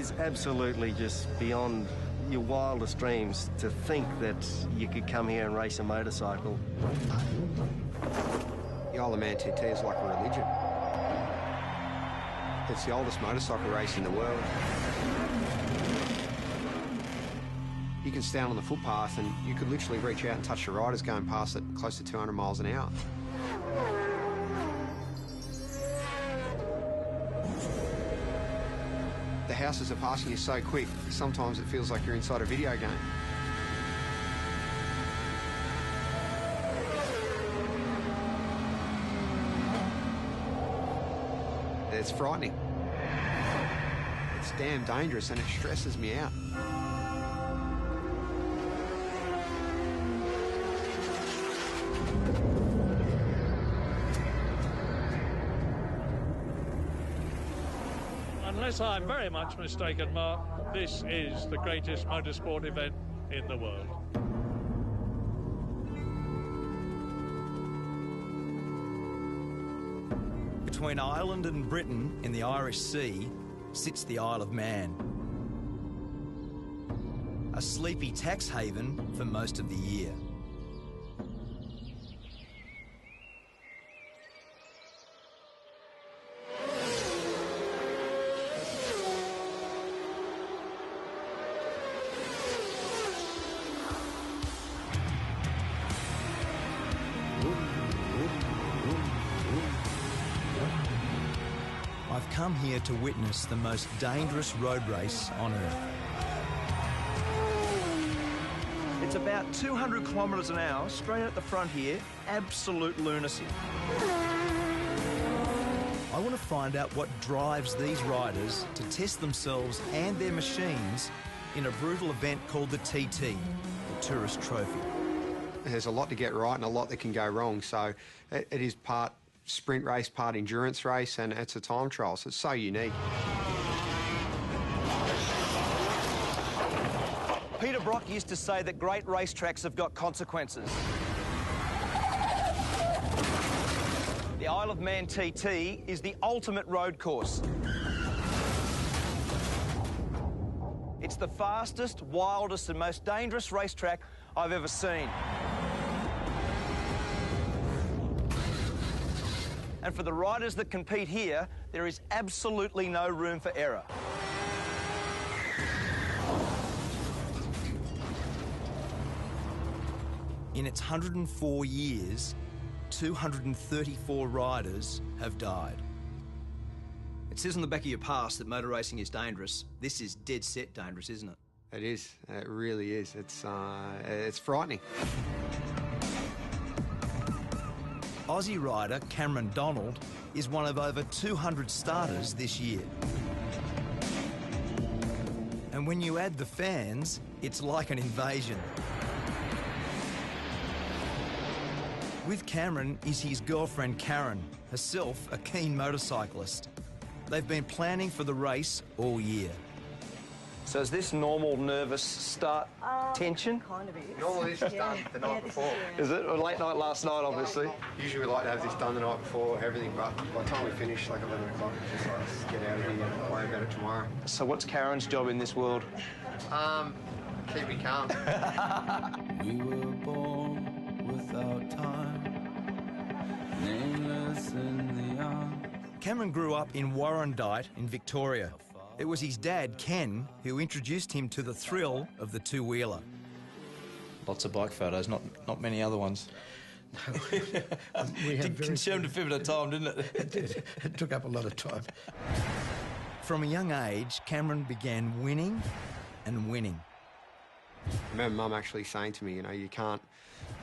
is absolutely just beyond your wildest dreams to think that you could come here and race a motorcycle. The Isle of Man TT is like a religion. It's the oldest motorcycle race in the world. You can stand on the footpath and you could literally reach out and touch the riders going past at close to 200 miles an hour. The houses are passing you so quick, sometimes it feels like you're inside a video game. It's frightening. It's damn dangerous and it stresses me out. Unless I'm very much mistaken, Mark, this is the greatest motorsport event in the world. Between Ireland and Britain in the Irish Sea sits the Isle of Man. A sleepy tax haven for most of the year. I've come here to witness the most dangerous road race on Earth. It's about 200 kilometres an hour, straight at the front here, absolute lunacy. I want to find out what drives these riders to test themselves and their machines in a brutal event called the TT, the Tourist Trophy. There's a lot to get right and a lot that can go wrong, so it is part sprint race, part endurance race, and it's a time trial, so it's so unique. Peter Brock used to say that great racetracks have got consequences. The Isle of Man TT is the ultimate road course. It's the fastest, wildest and most dangerous racetrack I've ever seen. And for the riders that compete here, there is absolutely no room for error. In its 104 years, 234 riders have died. It says on the back of your pass that motor racing is dangerous. This is dead set dangerous, isn't it? It is. It really is. It's frightening. Aussie rider Cameron Donald is one of over 200 starters this year. And when you add the fans, it's like an invasion. With Cameron is his girlfriend Karen, herself a keen motorcyclist. They've been planning for the race all year. So is this normal nervous start tension? Kind of is. Normally this is done the night before. Is it? Or late night last night, obviously? Usually we like to have this done the night before, everything, but by the time we finish, like 11 o'clock, it's just like, let's get out of here and worry about it tomorrow. So what's Karen's job in this world? Keep me calm. We were born without time, nameless in the young. Cameron grew up in Warrandyte in Victoria. It was his dad, Ken, who introduced him to the thrill of the two-wheeler. Lots of bike photos, not many other ones. It consumed a fair bit of time, didn't it? It took up a lot of time. From a young age, Cameron began winning and winning. I remember Mum actually saying to me, you know, you can't,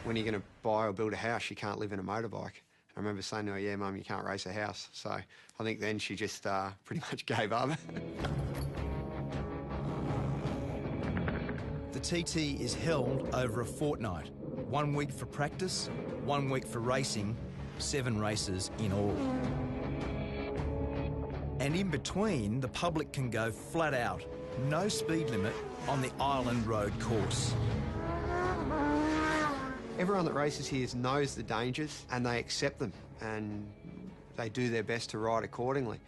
when you're going to buy or build a house, you can't live in a motorbike. I remember saying to her, yeah, Mum, you can't race a house. So I think then she just pretty much gave up. The TT is held over a fortnight. 1 week for practice, 1 week for racing, 7 races in all. And in between, the public can go flat out, no speed limit on the Island Road course. Everyone that races here knows the dangers and they accept them and they do their best to ride accordingly.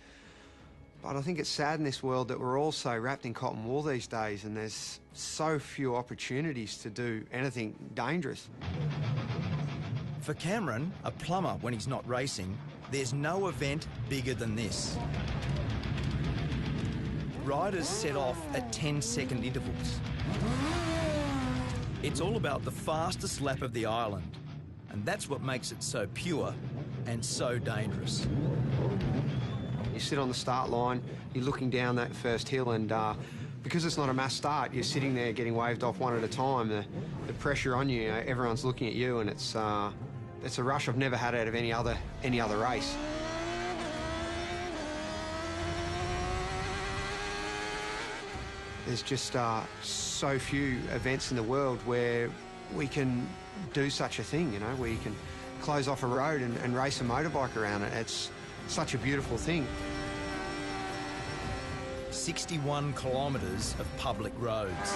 But I think it's sad in this world that we're all so wrapped in cotton wool these days, and there's so few opportunities to do anything dangerous. For Cameron, a plumber when he's not racing, there's no event bigger than this. Riders set off at 10-second intervals. It's all about the fastest lap of the island, and that's what makes it so pure and so dangerous. You sit on the start line, you're looking down that first hill, and because it's not a mass start, you're sitting there getting waved off one at a time. The pressure on you, everyone's looking at you, and it's a rush I've never had out of any other race. There's just so few events in the world where we can do such a thing, you know, where you can close off a road and race a motorbike around it. It's such a beautiful thing. 61 kilometres of public roads.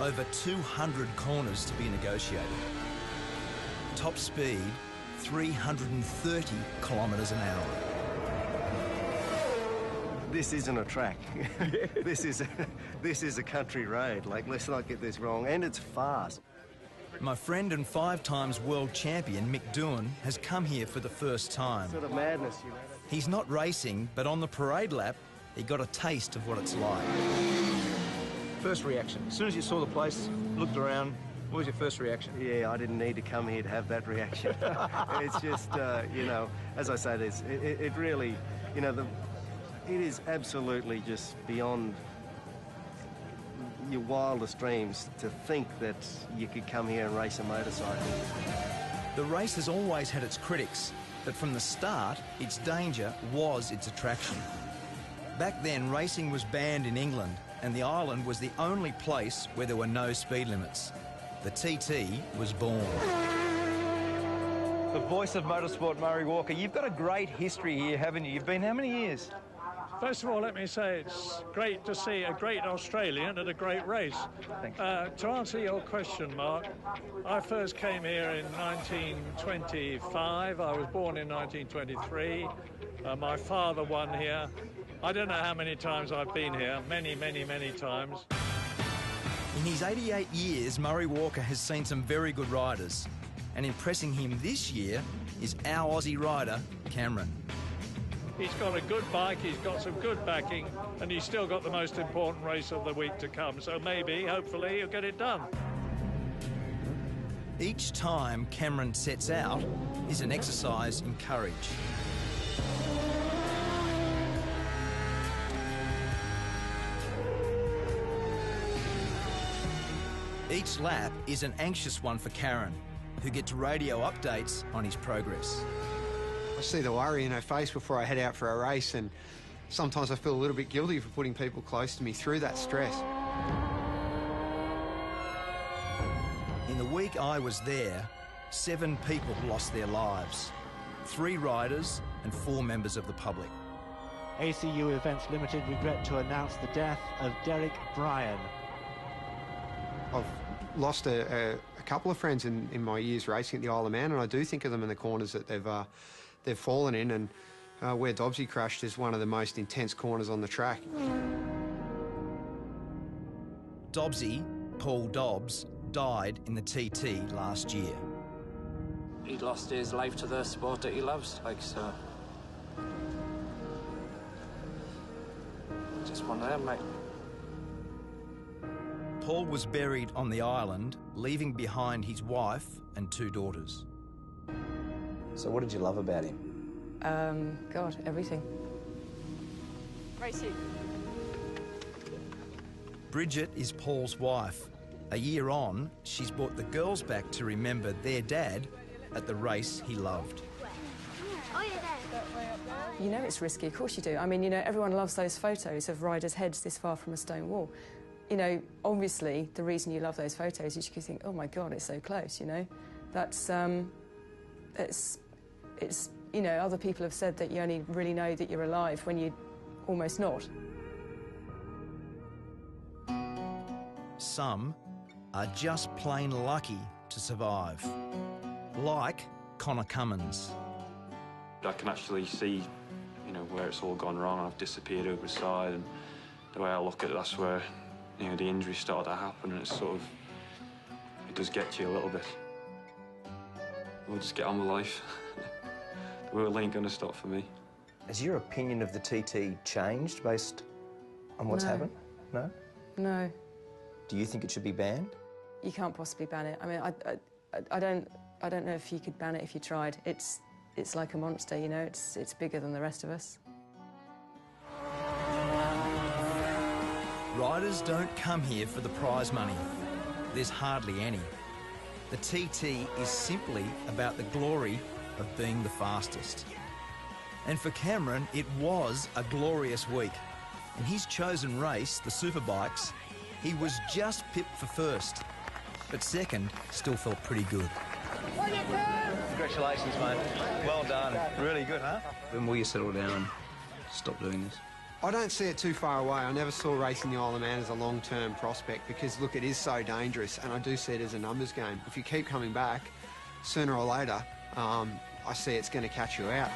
Over 200 corners to be negotiated. Top speed, 330 kilometres an hour. This isn't a track. This is a country road. Like, let's not get this wrong. And it's fast. My friend and 5-times world champion Mick Doohan has come here for the first time. Sort of madness, you know. He's not racing, but on the parade lap, he got a taste of what it's like. First reaction, as soon as you saw the place, looked around, what was your first reaction? Yeah, I didn't need to come here to have that reaction. It's just, you know, as I say, it really, you know, it is absolutely just beyond your wildest dreams to think that you could come here and race a motorcycle. The race has always had its critics, but from the start, its danger was its attraction. Back then, racing was banned in England, and the island was the only place where there were no speed limits. The TT was born. The voice of motorsport, Murray Walker. You've got a great history here, haven't you? You've been how many years? First of all, let me say it's great to see a great Australian at a great race. Thanks. To answer your question, Mark, I first came here in 1925. I was born in 1923. My father won here. I don't know how many times I've been here. Many, many, many times. In his 88 years, Murray Walker has seen some very good riders. And impressing him this year is our Aussie rider, Cameron. He's got a good bike, he's got some good backing, and he's still got the most important race of the week to come. So maybe, hopefully, he'll get it done. Each time Cameron sets out is an exercise in courage. Each lap is an anxious one for Karen, who gets radio updates on his progress. I see the worry in her face before I head out for a race, and sometimes I feel a little bit guilty for putting people close to me through that stress. In the week I was there, 7 people lost their lives. 3 riders and 4 members of the public. ACU Events Limited regret to announce the death of Derek Bryan. I've lost a couple of friends in my years racing at the Isle of Man, and I do think of them in the corners that they've fallen in, and where Dobbsy crashed is one of the most intense corners on the track. Dobbsy, Paul Dobbs, died in the TT last year. He lost his life to the sport that he loves, like, so. Just one of them, mate. Paul was buried on the island, leaving behind his wife and 2 daughters. So what did you love about him? God, everything. Racing. Bridget is Paul's wife. A year on, she's brought the girls back to remember their dad at the race he loved. You know it's risky, of course you do. I mean, you know, everyone loves those photos of riders' heads this far from a stone wall. You know, obviously, the reason you love those photos is you think, oh my God, it's so close, you know? That's, it's, you know, other people have said that you only really know that you're alive when you're almost not. Some are just plain lucky to survive. Like Connor Cummins. I can actually see, know, where it's all gone wrong. I've disappeared over the side, and the way I look at it, that's where, you know, the injuries started to happen, and it's sort of, it does get to you a little bit. We'll just get on with life. The world ain't gonna stop for me. Has your opinion of the TT changed based on what's happened? No? No. Do you think it should be banned? You can't possibly ban it. I mean, I don't know if you could ban it if you tried. It's like a monster, you know. It's bigger than the rest of us. Riders don't come here for the prize money. There's hardly any. The TT is simply about the glory of being the fastest. And for Cameron, it was a glorious week. In his chosen race, the Superbikes, he was just pipped for first. But second still felt pretty good. Congratulations, mate. Well done. Really good, huh? When will you settle down and stop doing this? I don't see it too far away. I never saw racing the Isle of Man as a long-term prospect because, look, it is so dangerous, and I do see it as a numbers game. If you keep coming back, sooner or later, I see it's going to catch you out.